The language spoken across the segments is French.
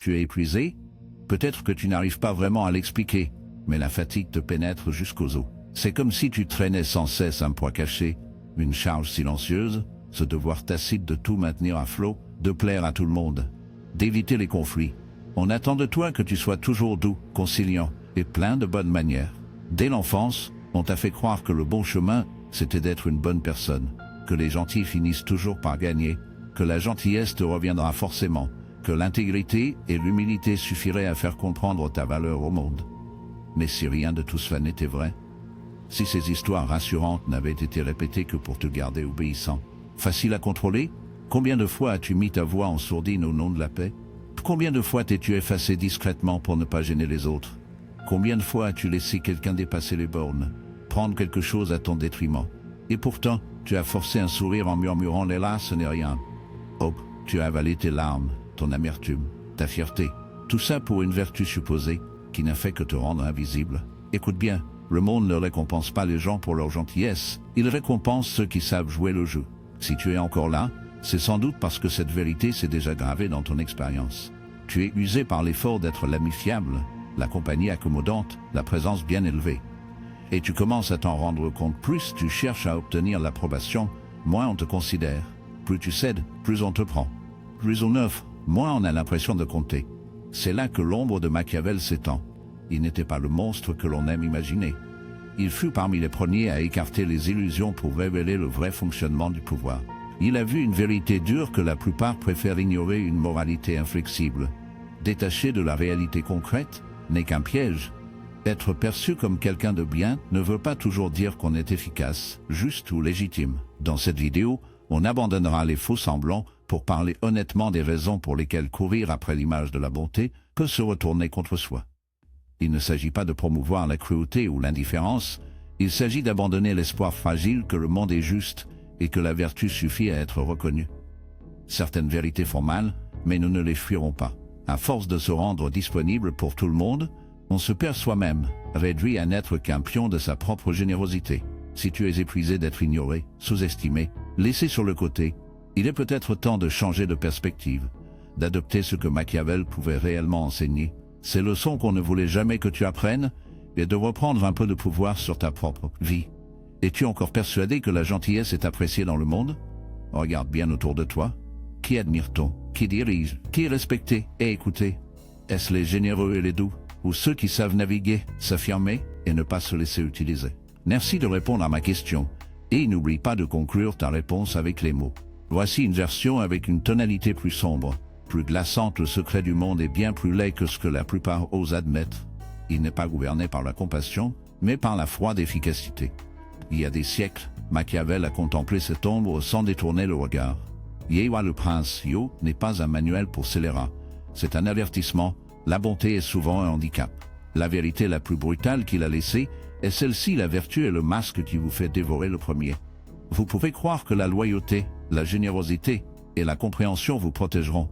Tu es épuisé? Peut-être que tu n'arrives pas vraiment à l'expliquer, mais la fatigue te pénètre jusqu'aux os. C'est comme si tu traînais sans cesse un poids caché, une charge silencieuse, ce devoir tacite de tout maintenir à flot, de plaire à tout le monde, d'éviter les conflits. On attend de toi que tu sois toujours doux, conciliant et plein de bonnes manières. Dès l'enfance, on t'a fait croire que le bon chemin, c'était d'être une bonne personne, que les gentils finissent toujours par gagner, que la gentillesse te reviendra forcément, que l'intégrité et l'humilité suffiraient à faire comprendre ta valeur au monde. Mais si rien de tout cela n'était vrai, si ces histoires rassurantes n'avaient été répétées que pour te garder obéissant, facile à contrôler, combien de fois as-tu mis ta voix en sourdine au nom de la paix? Combien de fois t'es-tu effacé discrètement pour ne pas gêner les autres? Combien de fois as-tu laissé quelqu'un dépasser les bornes, prendre quelque chose à ton détriment? Et pourtant, tu as forcé un sourire en murmurant « Là, ce n'est rien ». Oh, tu as avalé tes larmes, ton amertume, ta fierté, tout ça pour une vertu supposée qui n'a fait que te rendre invisible. Écoute bien, le monde ne récompense pas les gens pour leur gentillesse, il récompense ceux qui savent jouer le jeu. Si tu es encore là, c'est sans doute parce que cette vérité s'est déjà gravée dans ton expérience. Tu es usé par l'effort d'être l'ami fiable, la compagnie accommodante, la présence bien élevée. Et tu commences à t'en rendre compte, plus tu cherches à obtenir l'approbation, moins on te considère. Plus tu cèdes, plus on te prend. Plus on offre, moins on a l'impression de compter. C'est là que l'ombre de Machiavel s'étend. Il n'était pas le monstre que l'on aime imaginer. Il fut parmi les premiers à écarter les illusions pour révéler le vrai fonctionnement du pouvoir. Il a vu une vérité dure que la plupart préfèrent ignorer, une moralité inflexible. Détaché de la réalité concrète n'est qu'un piège. Être perçu comme quelqu'un de bien ne veut pas toujours dire qu'on est efficace, juste ou légitime. Dans cette vidéo, on abandonnera les faux semblants pour parler honnêtement des raisons pour lesquelles courir après l'image de la bonté peut se retourner contre soi. Il ne s'agit pas de promouvoir la cruauté ou l'indifférence, il s'agit d'abandonner l'espoir fragile que le monde est juste et que la vertu suffit à être reconnue. Certaines vérités font mal, mais nous ne les fuirons pas. À force de se rendre disponible pour tout le monde, on se perd soi-même, réduit à n'être qu'un pion de sa propre générosité. Si tu es épuisé d'être ignoré, sous-estimé, laissé sur le côté, il est peut-être temps de changer de perspective, d'adopter ce que Machiavel pouvait réellement enseigner, ces leçons qu'on ne voulait jamais que tu apprennes, et de reprendre un peu de pouvoir sur ta propre vie. Es-tu encore persuadé que la gentillesse est appréciée dans le monde? Regarde bien autour de toi. Qui admire-t-on? Qui dirige? Qui est respecté et écouté? Est-ce les généreux et les doux? Ou ceux qui savent naviguer, s'affirmer et ne pas se laisser utiliser? Merci de répondre à ma question, et n'oublie pas de conclure ta réponse avec les mots. Voici une version avec une tonalité plus sombre, plus glaçante. Le secret du monde est bien plus laid que ce que la plupart osent admettre. Il n'est pas gouverné par la compassion, mais par la froide efficacité. Il y a des siècles, Machiavel a contemplé cette ombre sans détourner le regard. Yewa le prince Yo n'est pas un manuel pour scélérats. C'est un avertissement, la bonté est souvent un handicap. La vérité la plus brutale qu'il a laissée est celle-ci: la vertu est le masque qui vous fait dévorer le premier. Vous pouvez croire que la loyauté, la générosité et la compréhension vous protégeront,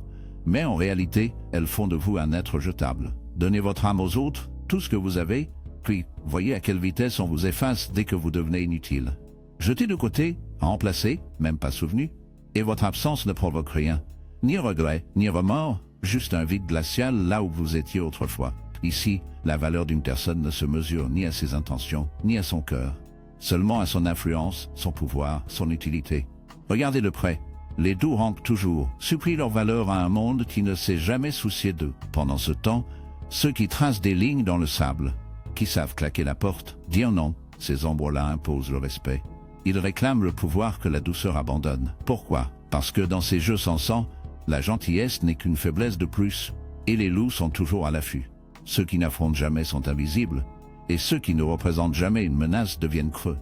mais en réalité, elles font de vous un être jetable. Donnez votre âme aux autres, tout ce que vous avez, puis voyez à quelle vitesse on vous efface dès que vous devenez inutile. Jetez de côté, remplacez, même pas souvenu, et votre absence ne provoque rien. Ni regret, ni remords, juste un vide glacial là où vous étiez autrefois. Ici, la valeur d'une personne ne se mesure ni à ses intentions, ni à son cœur, seulement à son influence, son pouvoir, son utilité. Regardez de près. Les doux rampent toujours, supplient leur valeur à un monde qui ne s'est jamais soucié d'eux. Pendant ce temps, ceux qui tracent des lignes dans le sable, qui savent claquer la porte, dire non, ces ombres-là imposent le respect. Ils réclament le pouvoir que la douceur abandonne. Pourquoi? Parce que dans ces jeux sans sang, la gentillesse n'est qu'une faiblesse de plus, et les loups sont toujours à l'affût. Ceux qui n'affrontent jamais sont invisibles, et ceux qui ne représentent jamais une menace deviennent creux.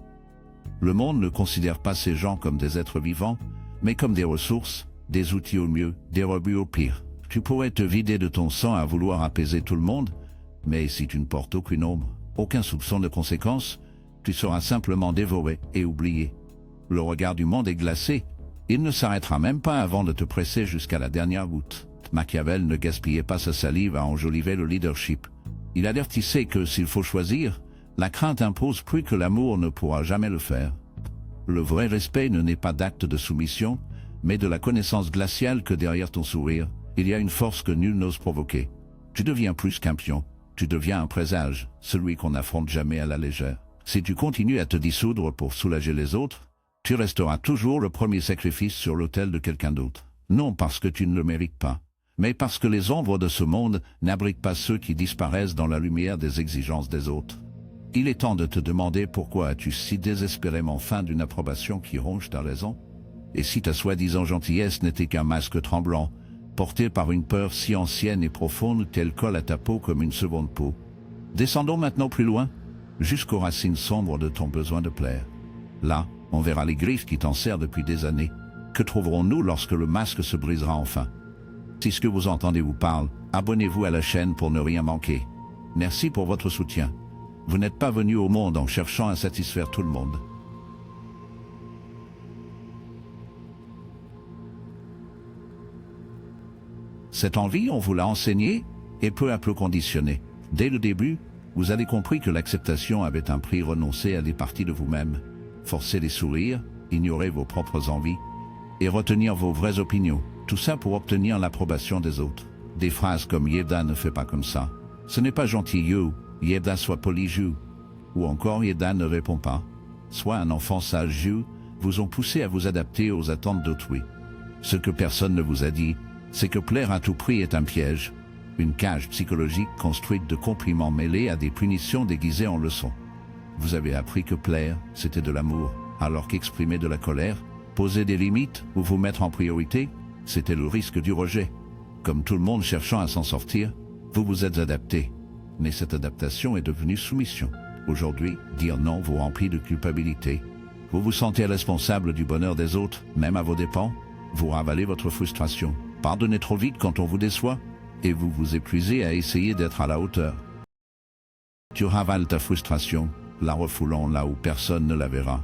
Le monde ne considère pas ces gens comme des êtres vivants, mais comme des ressources, des outils au mieux, des rebuts au pire. Tu pourrais te vider de ton sang à vouloir apaiser tout le monde, mais si tu ne portes aucune ombre, aucun soupçon de conséquence, tu seras simplement dévoré et oublié. Le regard du monde est glacé, il ne s'arrêtera même pas avant de te presser jusqu'à la dernière goutte. Machiavel ne gaspillait pas sa salive à enjoliver le leadership. Il avertissait que s'il faut choisir, la crainte impose plus que l'amour ne pourra jamais le faire. Le vrai respect ne naît pas d'acte de soumission, mais de la connaissance glaciale que derrière ton sourire, Il y a une force que nul n'ose provoquer. Tu deviens plus qu'un pion. Tu deviens un présage, celui qu'on n'affronte jamais à la légère. Si tu continues à te dissoudre pour soulager les autres, tu resteras toujours le premier sacrifice sur l'autel de quelqu'un d'autre. Non parce que tu ne le mérites pas, mais parce que les ombres de ce monde n'abritent pas ceux qui disparaissent dans la lumière des exigences des autres. Il est temps de te demander pourquoi as-tu si désespérément faim d'une approbation qui ronge ta raison? Et si ta soi-disant gentillesse n'était qu'un masque tremblant, porté par une peur si ancienne et profonde qu'elle colle à ta peau comme une seconde peau? Descendons maintenant plus loin, jusqu'aux racines sombres de ton besoin de plaire. Là, on verra les griffes qui t'enserrent depuis des années. Que trouverons-nous lorsque le masque se brisera enfin? Si ce que vous entendez vous parle, abonnez-vous à la chaîne pour ne rien manquer. Merci pour votre soutien. Vous n'êtes pas venu au monde en cherchant à satisfaire tout le monde. Cette envie, on vous l'a enseignée et peu à peu conditionnée. Dès le début, vous avez compris que l'acceptation avait un prix, renoncer à des parties de vous-même, forcer les sourires, ignorer vos propres envies et retenir vos vraies opinions. Tout ça pour obtenir l'approbation des autres. Des phrases comme « Yeda ne fait pas comme ça »,« Ce n'est pas gentil you »,« Yeda soit poli you » ou encore « Yeda ne répond pas », soit un enfant sage you, vous ont poussé à vous adapter aux attentes d'autrui. Ce que personne ne vous a dit, c'est que plaire à tout prix est un piège, une cage psychologique construite de compliments mêlés à des punitions déguisées en leçons. Vous avez appris que plaire, c'était de l'amour, alors qu'exprimer de la colère, poser des limites ou vous mettre en priorité, c'était le risque du rejet. Comme tout le monde cherchant à s'en sortir, vous vous êtes adapté. Mais cette adaptation est devenue soumission. Aujourd'hui, dire non vous remplit de culpabilité. Vous vous sentez responsable du bonheur des autres, même à vos dépens. Vous ravalez votre frustration. Pardonnez trop vite quand on vous déçoit, et vous vous épuisez à essayer d'être à la hauteur. Tu ravales ta frustration, la refoulant là où personne ne la verra.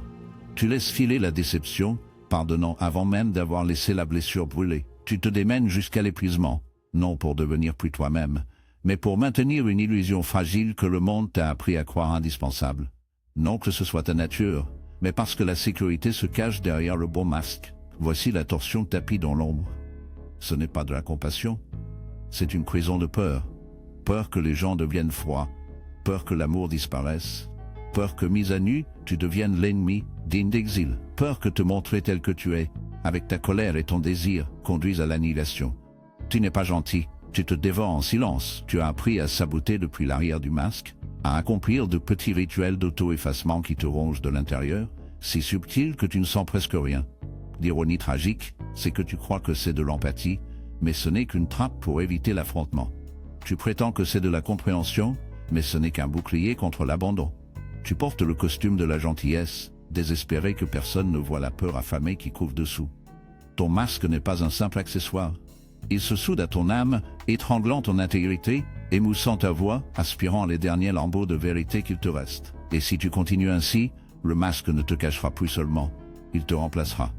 Tu laisses filer la déception, pardonnant avant même d'avoir laissé la blessure brûler. Tu te démènes jusqu'à l'épuisement, non pour devenir plus toi-même, mais pour maintenir une illusion fragile que le monde t'a appris à croire indispensable. Non que ce soit ta nature, mais parce que la sécurité se cache derrière le bon masque. Voici la torsion tapie dans l'ombre. Ce n'est pas de la compassion, c'est une prison de peur. Peur que les gens deviennent froids, peur que l'amour disparaisse, peur que mis à nu, tu deviennes l'ennemi, digne d'exil, peur que te montrer tel que tu es, avec ta colère et ton désir, conduisent à l'annihilation. Tu n'es pas gentil, tu te dévores en silence, tu as appris à saboter depuis l'arrière du masque, à accomplir de petits rituels d'auto-effacement qui te rongent de l'intérieur, si subtils que tu ne sens presque rien. L'ironie tragique, c'est que tu crois que c'est de l'empathie, mais ce n'est qu'une trappe pour éviter l'affrontement. Tu prétends que c'est de la compréhension, mais ce n'est qu'un bouclier contre l'abandon. Tu portes le costume de la gentillesse, désespéré que personne ne voit la peur affamée qui couvre dessous. Ton masque n'est pas un simple accessoire. Il se soude à ton âme, étranglant ton intégrité, émoussant ta voix, aspirant les derniers lambeaux de vérité qu'il te reste. Et si tu continues ainsi, le masque ne te cachera plus seulement, il te remplacera.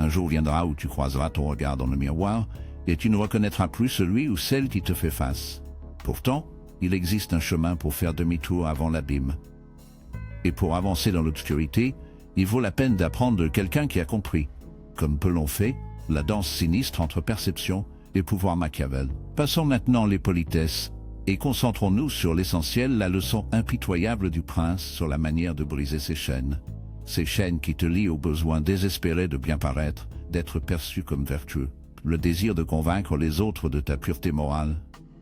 Un jour viendra où tu croiseras ton regard dans le miroir, et tu ne reconnaîtras plus celui ou celle qui te fait face. Pourtant, il existe un chemin pour faire demi-tour avant l'abîme. Et pour avancer dans l'obscurité, il vaut la peine d'apprendre de quelqu'un qui a compris, comme Pelon fait, la danse sinistre entre perception et pouvoir Machiavel. Passons maintenant les politesses, et concentrons-nous sur l'essentiel, la leçon impitoyable du prince sur la manière de briser ses chaînes. Ces chaînes qui te lient au besoin désespéré de bien paraître, d'être perçu comme vertueux. Le désir de convaincre les autres de ta pureté morale,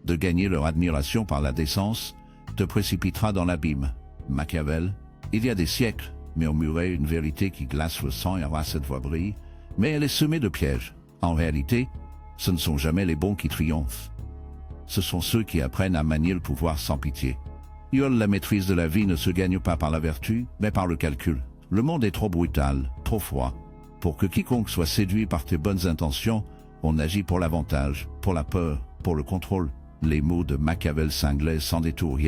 de gagner leur admiration par la décence, te précipitera dans l'abîme. Machiavel, il y a des siècles, murmurait une vérité qui glace le sang et rend cette voix brille, mais elle est semée de pièges. En réalité, ce ne sont jamais les bons qui triomphent. Ce sont ceux qui apprennent à manier le pouvoir sans pitié. La maîtrise de la vie ne se gagne pas par la vertu, mais par le calcul. Le monde est trop brutal, trop froid. Pour que quiconque soit séduit par tes bonnes intentions, on agit pour l'avantage, pour la peur, pour le contrôle. Les mots de Machiavel cinglaient sans détour.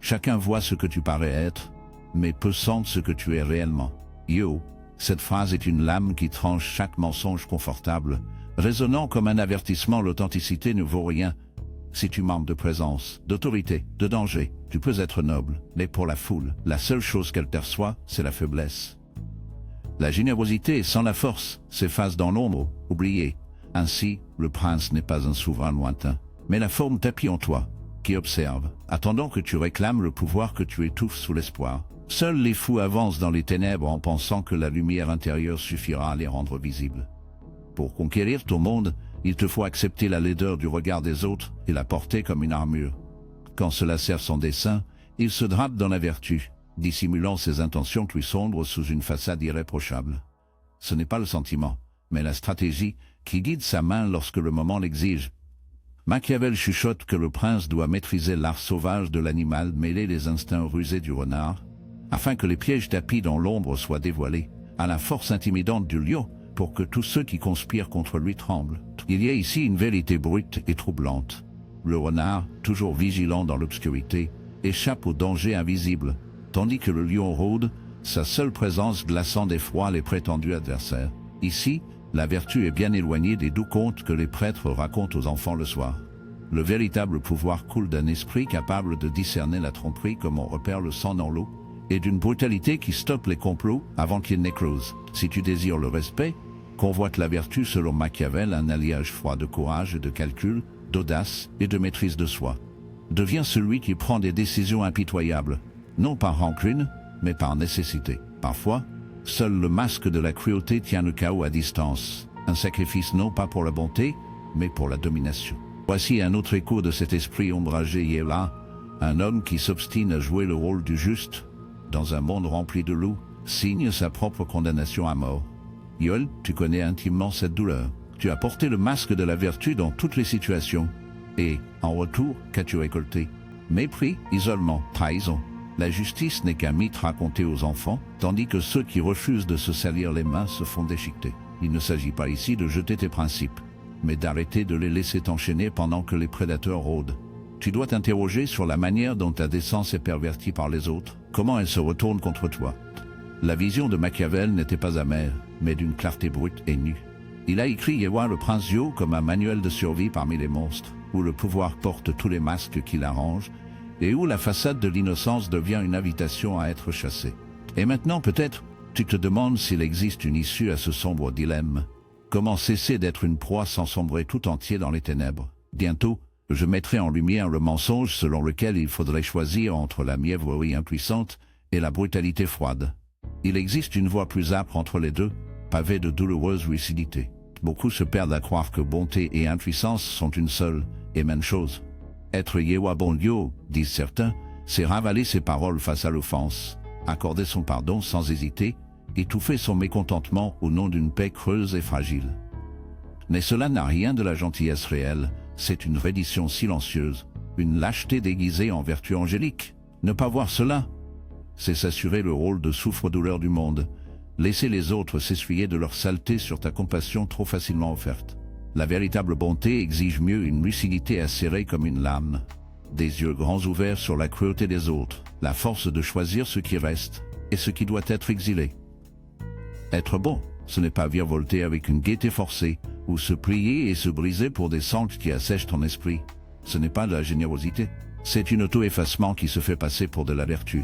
Chacun voit ce que tu parais être, mais peu sentent ce que tu es réellement. Cette phrase est une lame qui tranche chaque mensonge confortable. Résonnant comme un avertissement, l'authenticité ne vaut rien. Si tu manques de présence, d'autorité, de danger, tu peux être noble, mais pour la foule, la seule chose qu'elle perçoit, c'est la faiblesse. La générosité sans la force s'efface dans l'ombre, oubliée. Ainsi, le prince n'est pas un souverain lointain, mais la forme tapie en toi, qui observe, attendant que tu réclames le pouvoir que tu étouffes sous l'espoir. Seuls les fous avancent dans les ténèbres en pensant que la lumière intérieure suffira à les rendre visibles. Pour conquérir ton monde, il te faut accepter la laideur du regard des autres et la porter comme une armure. Quand cela sert son dessein, il se drape dans la vertu, dissimulant ses intentions plus sombres sous une façade irréprochable. Ce n'est pas le sentiment, mais la stratégie qui guide sa main lorsque le moment l'exige. Machiavel chuchote que le prince doit maîtriser l'art sauvage de l'animal mêlé les instincts rusés du renard, afin que les pièges tapis dans l'ombre soient dévoilés, à la force intimidante du lion, pour que tous ceux qui conspirent contre lui tremblent. Il y a ici une vérité brute et troublante. Le renard, toujours vigilant dans l'obscurité, échappe aux dangers invisibles, tandis que le lion rôde, sa seule présence glaçant d'effroi les prétendus adversaires. Ici, la vertu est bien éloignée des doux contes que les prêtres racontent aux enfants le soir. Le véritable pouvoir coule d'un esprit capable de discerner la tromperie comme on repère le sang dans l'eau, et d'une brutalité qui stoppe les complots avant qu'ils n'éclosent. Si tu désires le respect, convoite la vertu selon Machiavel, un alliage froid de courage et de calcul, d'audace et de maîtrise de soi. Deviens celui qui prend des décisions impitoyables, non par rancune, mais par nécessité. Parfois, seul le masque de la cruauté tient le chaos à distance, un sacrifice non pas pour la bonté, mais pour la domination. Voici un autre écho de cet esprit ombragé et là, un homme qui s'obstine à jouer le rôle du juste, dans un monde rempli de loups, signe sa propre condamnation à mort. Yol, tu connais intimement cette douleur. Tu as porté le masque de la vertu dans toutes les situations. Et, en retour, qu'as-tu récolté? Mépris, isolement, trahison. La justice n'est qu'un mythe raconté aux enfants, tandis que ceux qui refusent de se salir les mains se font déchiqueter. Il ne s'agit pas ici de jeter tes principes, mais d'arrêter de les laisser t'enchaîner pendant que les prédateurs rôdent. Tu dois t'interroger sur la manière dont ta décence est pervertie par les autres, comment elle se retourne contre toi. La vision de Machiavel n'était pas amère, mais d'une clarté brute et nue. Il a écrit Yewa le prince Yo comme un manuel de survie parmi les monstres, où le pouvoir porte tous les masques qu'il arrange, et où la façade de l'innocence devient une invitation à être chassé. Et maintenant peut-être, tu te demandes s'il existe une issue à ce sombre dilemme. Comment cesser d'être une proie sans sombrer tout entier dans les ténèbres? Bientôt, je mettrai en lumière le mensonge selon lequel il faudrait choisir entre la mièvrerie impuissante et la brutalité froide. Il existe une voie plus âpre entre les deux, pavée de douloureuse lucidité. Beaucoup se perdent à croire que bonté et impuissance sont une seule et même chose. Être Yewa bon Dieu, disent certains, c'est ravaler ses paroles face à l'offense, accorder son pardon sans hésiter, étouffer son mécontentement au nom d'une paix creuse et fragile. Mais cela n'a rien de la gentillesse réelle, c'est une reddition silencieuse, une lâcheté déguisée en vertu angélique. Ne pas voir cela, c'est s'assurer le rôle de souffre-douleur du monde, laisser les autres s'essuyer de leur saleté sur ta compassion trop facilement offerte. La véritable bonté exige mieux une lucidité acérée comme une lame, des yeux grands ouverts sur la cruauté des autres, la force de choisir ce qui reste et ce qui doit être exilé. Être bon, ce n'est pas virevolter avec une gaieté forcée, ou se plier et se briser pour des sangles qui assèchent ton esprit. Ce n'est pas de la générosité, c'est un auto-effacement qui se fait passer pour de la vertu.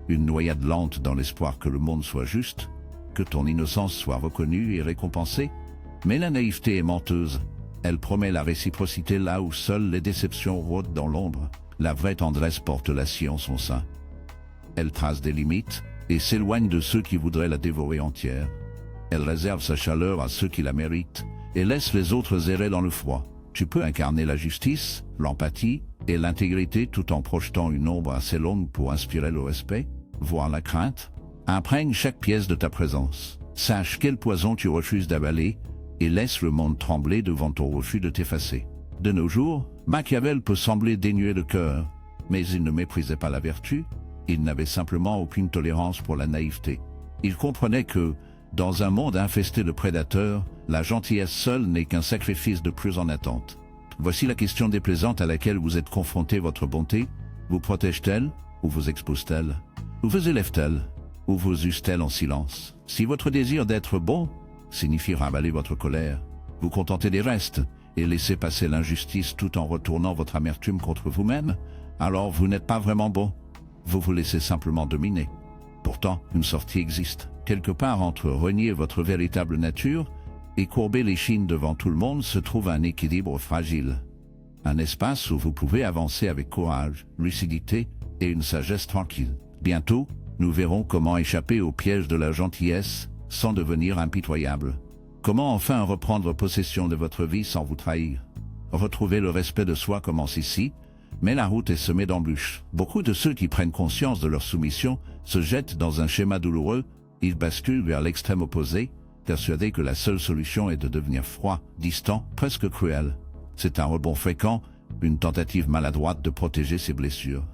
Une noyade lente dans l'espoir que le monde soit juste, que ton innocence soit reconnue et récompensée. Mais la naïveté est menteuse. Elle promet la réciprocité là où seules les déceptions rôdent dans l'ombre. La vraie tendresse porte la scie en son sein. Elle trace des limites et s'éloigne de ceux qui voudraient la dévorer entière. Elle réserve sa chaleur à ceux qui la méritent et laisse les autres errer dans le froid. Tu peux incarner la justice, l'empathie et l'intégrité tout en projetant une ombre assez longue pour inspirer le respect, voire la crainte. Imprègne chaque pièce de ta présence. Sache quel poison tu refuses d'avaler et laisse le monde trembler devant ton refus de t'effacer. De nos jours, Machiavel peut sembler dénué de cœur, mais il ne méprisait pas la vertu, il n'avait simplement aucune tolérance pour la naïveté. Il comprenait que, dans un monde infesté de prédateurs, la gentillesse seule n'est qu'un sacrifice de plus en attente. Voici la question déplaisante à laquelle vous êtes confronté. Votre bonté vous protège-t-elle ou vous expose-t-elle? Ou vous élève-t-elle ou vous use-t-elle en silence? Si votre désir d'être bon signifie ravaler votre colère, vous contenter des restes et laisser passer l'injustice tout en retournant votre amertume contre vous-même, alors vous n'êtes pas vraiment bon. Vous vous laissez simplement dominer. Pourtant, une sortie existe, quelque part entre renier votre véritable nature et courber l'échine devant tout le monde se trouve un équilibre fragile. Un espace où vous pouvez avancer avec courage, lucidité et une sagesse tranquille. Bientôt, nous verrons comment échapper au piège de la gentillesse sans devenir impitoyable. Comment enfin reprendre possession de votre vie sans vous trahir. Retrouver le respect de soi commence ici, mais la route est semée d'embûches. Beaucoup de ceux qui prennent conscience de leur soumission se jettent dans un schéma douloureux, ils basculent vers l'extrême opposé, persuadés que la seule solution est de devenir froid, distant, presque cruel. C'est un rebond fréquent, une tentative maladroite de protéger ses blessures.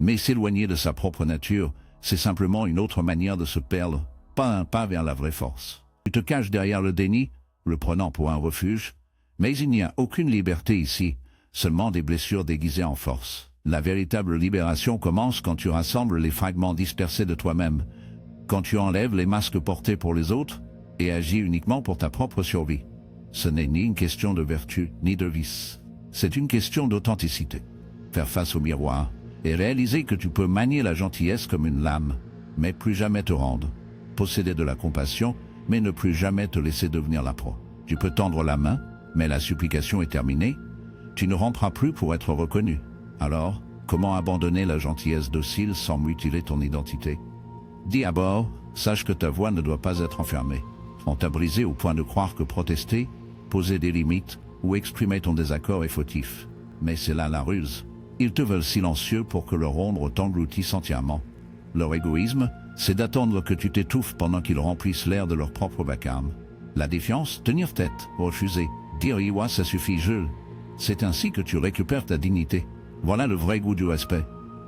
Mais s'éloigner de sa propre nature, c'est simplement une autre manière de se perdre, pas un pas vers la vraie force. Tu te caches derrière le déni, le prenant pour un refuge, mais il n'y a aucune liberté ici, seulement des blessures déguisées en force. La véritable libération commence quand tu rassembles les fragments dispersés de toi-même, quand tu enlèves les masques portés pour les autres et agis uniquement pour ta propre survie. Ce n'est ni une question de vertu ni de vice, c'est une question d'authenticité. Faire face au miroir et réaliser que tu peux manier la gentillesse comme une lame, mais plus jamais te rendre. Posséder de la compassion, mais ne plus jamais te laisser devenir la proie. Tu peux tendre la main, mais la supplication est terminée. Tu ne ramperas plus pour être reconnu. Alors, comment abandonner la gentillesse docile sans mutiler ton identité? Dis à bord, sache que ta voix ne doit pas être enfermée. On t'a brisé au point de croire que protester, poser des limites ou exprimer ton désaccord est fautif. Mais c'est là la ruse. Ils te veulent silencieux pour que leur ombre t'engloutisse entièrement. Leur égoïsme, c'est d'attendre que tu t'étouffes pendant qu'ils remplissent l'air de leur propre vacarme. La défiance, tenir tête, refuser, dire « ouais, ça suffit, je ». C'est ainsi que tu récupères ta dignité. Voilà le vrai goût du respect.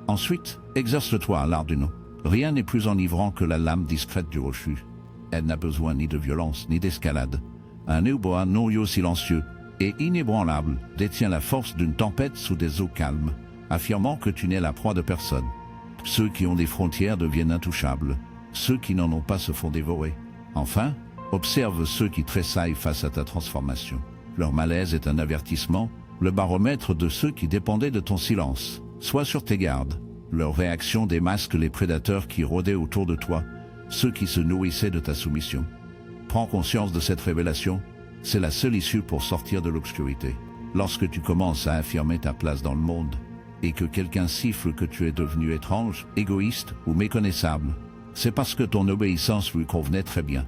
Ensuite, exerce-toi à l'art du non. Rien n'est plus enivrant que la lame discrète du refus. Elle n'a besoin ni de violence ni d'escalade. Un Neuboa noyau silencieux et inébranlable détient la force d'une tempête sous des eaux calmes, affirmant que tu n'es la proie de personne. Ceux qui ont des frontières deviennent intouchables. Ceux qui n'en ont pas se font dévorer. Enfin, observe ceux qui tressaillent face à ta transformation. Leur malaise est un avertissement, le baromètre de ceux qui dépendaient de ton silence. Sois sur tes gardes. Leur réaction démasque les prédateurs qui rôdaient autour de toi, ceux qui se nourrissaient de ta soumission. Prends conscience de cette révélation, c'est la seule issue pour sortir de l'obscurité. Lorsque tu commences à affirmer ta place dans le monde, et que quelqu'un siffle que tu es devenu étrange, égoïste ou méconnaissable, c'est parce que ton obéissance lui convenait très bien.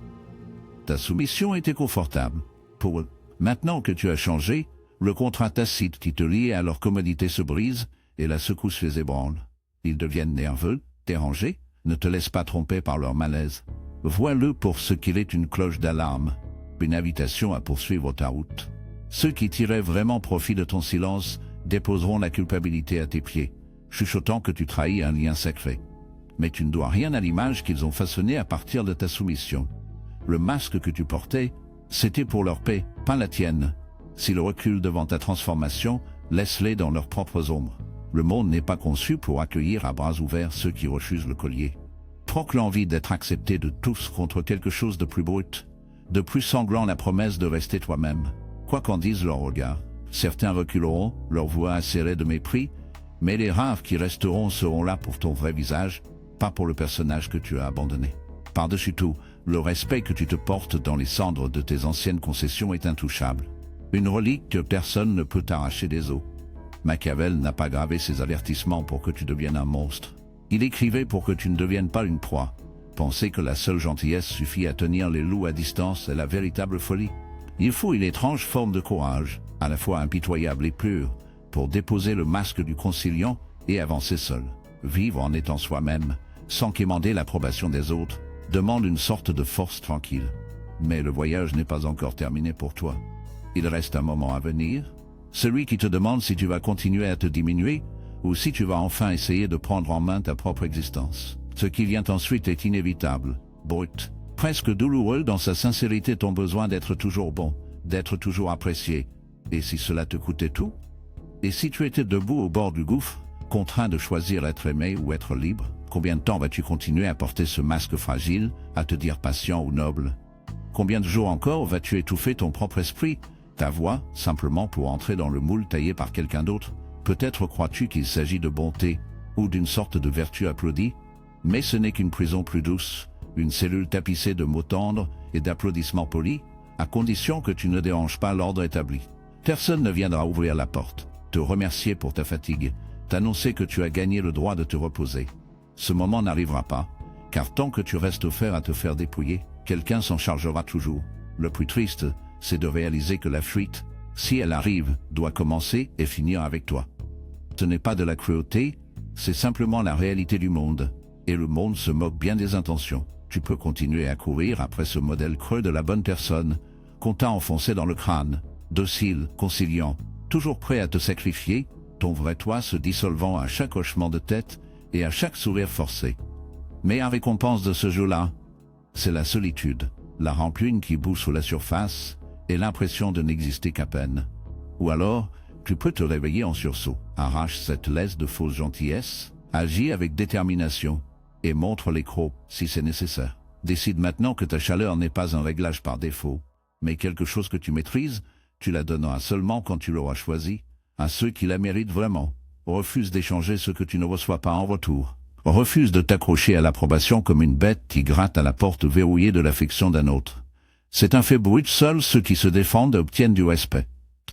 Ta soumission était confortable. Pour eux, maintenant que tu as changé, le contrat tacite qui te liait à leur commodité se brise et la secousse les ébranle. Ils deviennent nerveux, dérangés, ne te laisse pas tromper par leur malaise. Vois-le pour ce qu'il est, une cloche d'alarme, une invitation à poursuivre ta route. Ceux qui tiraient vraiment profit de ton silence déposeront la culpabilité à tes pieds, chuchotant que tu trahis un lien sacré. Mais tu ne dois rien à l'image qu'ils ont façonnée à partir de ta soumission. Le masque que tu portais, c'était pour leur paix, pas la tienne. S'ils reculent devant ta transformation, laisse-les dans leurs propres ombres. Le monde n'est pas conçu pour accueillir à bras ouverts ceux qui refusent le collier. Troque l'envie d'être accepté de tous contre quelque chose de plus brut, de plus sanglant, la promesse de rester toi-même. Quoi qu'en disent leurs regards, certains reculeront, leur voix acérée de mépris, mais les rares qui resteront seront là pour ton vrai visage, pas pour le personnage que tu as abandonné. Par-dessus tout, le respect que tu te portes dans les cendres de tes anciennes concessions est intouchable. Une relique que personne ne peut t'arracher des os. Machiavel n'a pas gravé ses avertissements pour que tu deviennes un monstre. Il écrivait pour que tu ne deviennes pas une proie. Penser que la seule gentillesse suffit à tenir les loups à distance est la véritable folie. Il faut une étrange forme de courage, à la fois impitoyable et pur, pour déposer le masque du conciliant et avancer seul. Vivre en étant soi-même, sans quémander l'approbation des autres, demande une sorte de force tranquille. Mais le voyage n'est pas encore terminé pour toi. Il reste un moment à venir, celui qui te demande si tu vas continuer à te diminuer ou si tu vas enfin essayer de prendre en main ta propre existence. Ce qui vient ensuite est inévitable, brut, presque douloureux dans sa sincérité, ton besoin d'être toujours bon, d'être toujours apprécié. Et si cela te coûtait tout? Et si tu étais debout au bord du gouffre, contraint de choisir être aimé ou être libre, combien de temps vas-tu continuer à porter ce masque fragile, à te dire patient ou noble? Combien de jours encore vas-tu étouffer ton propre esprit, ta voix, simplement pour entrer dans le moule taillé par quelqu'un d'autre? Peut-être crois-tu qu'il s'agit de bonté, ou d'une sorte de vertu applaudie, mais ce n'est qu'une prison plus douce, une cellule tapissée de mots tendres et d'applaudissements polis, à condition que tu ne déranges pas l'ordre établi. Personne ne viendra ouvrir la porte, te remercier pour ta fatigue, t'annoncer que tu as gagné le droit de te reposer. Ce moment n'arrivera pas, car tant que tu restes offert à te faire dépouiller, quelqu'un s'en chargera toujours. Le plus triste, c'est de réaliser que la fuite, si elle arrive, doit commencer et finir avec toi. Ce n'est pas de la cruauté, c'est simplement la réalité du monde, et le monde se moque bien des intentions. Tu peux continuer à courir après ce modèle creux de la bonne personne, qu'on t'a enfoncé dans le crâne, docile, conciliant, toujours prêt à te sacrifier, ton vrai toi se dissolvant à chaque hochement de tête et à chaque sourire forcé. Mais la récompense de ce jeu-là, c'est la solitude, la rancune qui bout sous la surface et l'impression de n'exister qu'à peine. Ou alors, tu peux te réveiller en sursaut, arrache cette laisse de fausse gentillesse, agis avec détermination et montre les crocs si c'est nécessaire. Décide maintenant que ta chaleur n'est pas un réglage par défaut, mais quelque chose que tu maîtrises, tu la donneras seulement quand tu l'auras choisi, à ceux qui la méritent vraiment. Refuse d'échanger ce que tu ne reçois pas en retour. Refuse de t'accrocher à l'approbation comme une bête qui gratte à la porte verrouillée de l'affection d'un autre. C'est un fait brut, seuls ceux qui se défendent obtiennent du respect.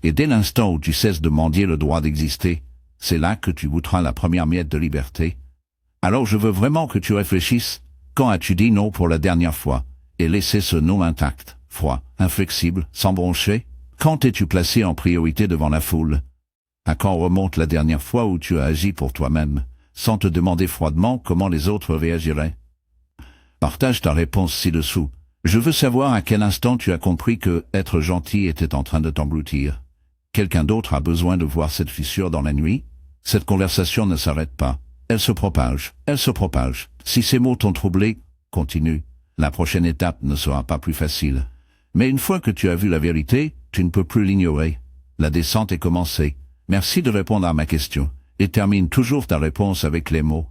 Et dès l'instant où tu cesses de mendier le droit d'exister, c'est là que tu goûteras la première miette de liberté. Alors je veux vraiment que tu réfléchisses, quand as-tu dit non pour la dernière fois, et laissé ce non intact, froid, inflexible, sans broncher? Quand t'es-tu placé en priorité devant la foule? À quand remonte la dernière fois où tu as agi pour toi-même, sans te demander froidement comment les autres réagiraient? Partage ta réponse ci-dessous. Je veux savoir à quel instant tu as compris que être gentil était en train de t'engloutir. Quelqu'un d'autre a besoin de voir cette fissure dans la nuit? Cette conversation ne s'arrête pas. Elle se propage, elle se propage. Si ces mots t'ont troublé, continue. La prochaine étape ne sera pas plus facile. Mais une fois que tu as vu la vérité, tu ne peux plus l'ignorer. La descente est commencée. Merci de répondre à ma question. Et termine toujours ta réponse avec les mots